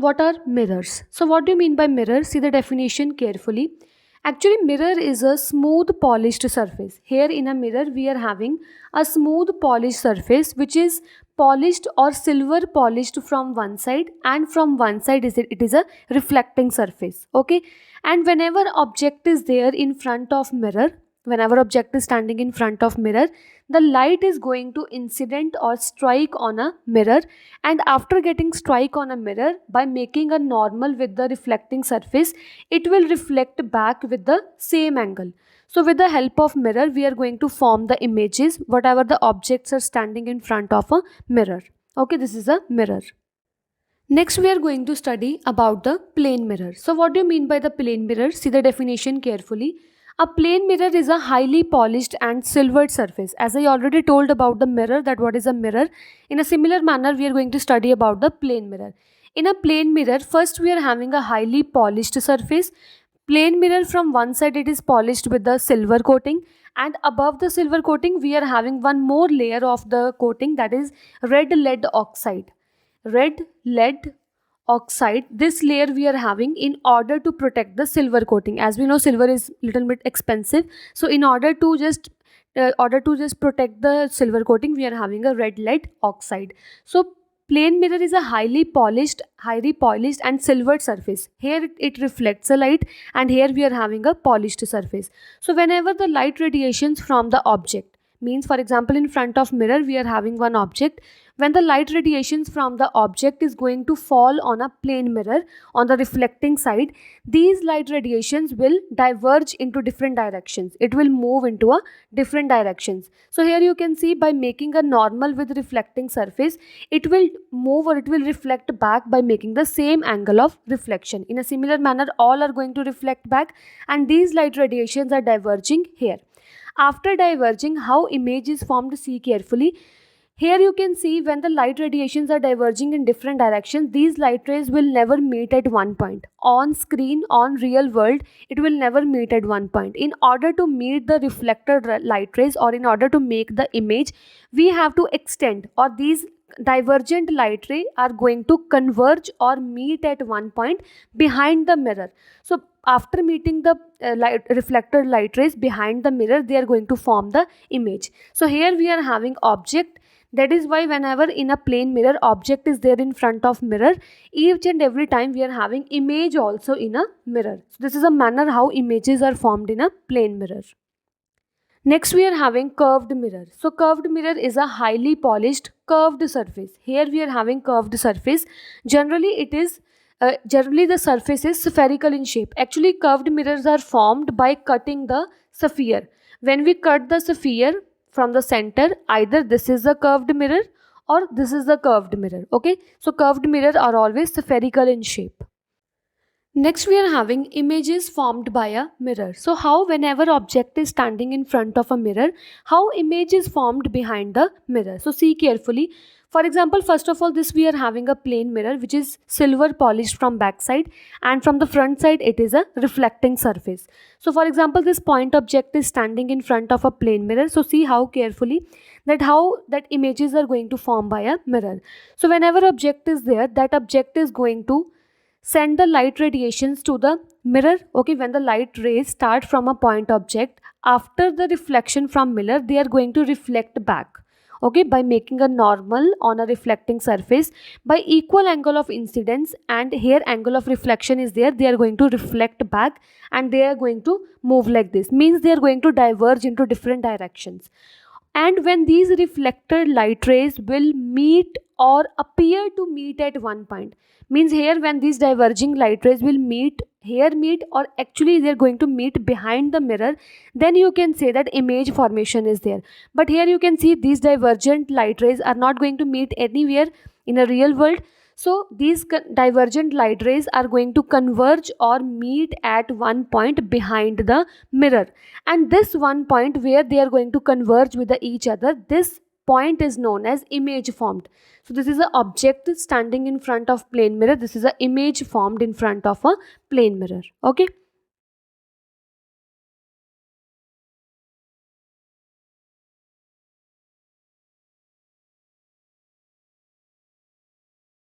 what are mirrors? So what do you mean by mirror? See the definition carefully. Actually, mirror is a smooth polished surface. Here in a mirror, we are having a smooth polished surface which is polished or silver polished from one side, and from one side it is a reflecting surface. Okay, and whenever object is there in front of mirror, whenever object is standing in front of mirror, the light is going to incident or strike on a mirror, and after getting strike on a mirror, by making a normal with the reflecting surface, it will reflect back with the same angle. So with the help of mirror, we are going to form the images whatever the objects are standing in front of a mirror. Okay, this is a mirror. Next, we are going to study about the plane mirror. So what do you mean by the plane mirror? See the definition carefully. A plane mirror is a highly polished and silvered surface. As I already told about the mirror, that what is a mirror. In a similar manner, we are going to study about the plane mirror. In a plane mirror, first we are having a highly polished surface. Plane mirror, from one side it is polished with the silver coating, and above the silver coating we are having one more layer of the coating, that is red lead oxide. Red lead oxide, this layer we are having in order to protect the silver coating. As we know, silver is little bit expensive, so in order to just protect the silver coating, we are having a red lead oxide. So plane mirror is a highly polished and silvered surface. Here it reflects a light, and here we are having a polished surface. So whenever the light radiations from the object, means for example in front of mirror we are having one object, when the light radiations from the object is going to fall on a plane mirror on the reflecting side, these light radiations will diverge into different directions. It will move into a different directions. So here you can see, by making a normal with reflecting surface, it will move or it will reflect back by making the same angle of reflection. In a similar manner, all are going to reflect back, and these light radiations are diverging here. After diverging, how image is formed, see carefully. Here you can see, when the light radiations are diverging in different directions, these light rays will never meet at one point. On screen, on real world, it will never meet at one point. In order to meet the reflected light rays, or in order to make the image, we have to extend, or these divergent light ray are going to converge or meet at one point behind the mirror. So after meeting the reflected light rays behind the mirror, they are going to form the image. So here we are having object. That is why whenever in a plane mirror object is there in front of mirror, each and every time we are having image also in a mirror. So this is a manner how images are formed in a plane mirror. Next we are having curved mirror. So curved mirror is a highly polished curved surface. Here we are having curved surface. Generally the surface is spherical in shape. Actually curved mirrors are formed by cutting the sphere. When we cut the sphere from the center, either this is a curved mirror or this is a curved mirror. Okay, so curved mirror are always spherical in shape. Next we are having images formed by a mirror. So how, whenever object is standing in front of a mirror, how image is formed behind the mirror. So see carefully. For example, first of all, this we are having a plane mirror which is silver polished from back side, and from the front side it is a reflecting surface. So for example, this point object is standing in front of a plane mirror. So see how carefully how that images are going to form by a mirror. So whenever object is there, that object is going to send the light radiations to the mirror. Okay, when the light rays start from a point object, after the reflection from mirror, they are going to reflect back. Okay, by making a normal on a reflecting surface by equal angle of incidence, and here angle of reflection is there, they are going to reflect back, and they are going to move like this, means they are going to diverge into different directions. And when these reflected light rays will meet or appear to meet at one point, means here when these diverging light rays will meet or actually they are going to meet behind the mirror, then you can say that image formation is there. But here you can see these divergent light rays are not going to meet anywhere in a real world. So these divergent light rays are going to converge or meet at one point behind the mirror, and this one point where they are going to converge with each other, this point is known as image formed. So this is an object standing in front of plane mirror. This is an image formed in front of a plane mirror. Okay.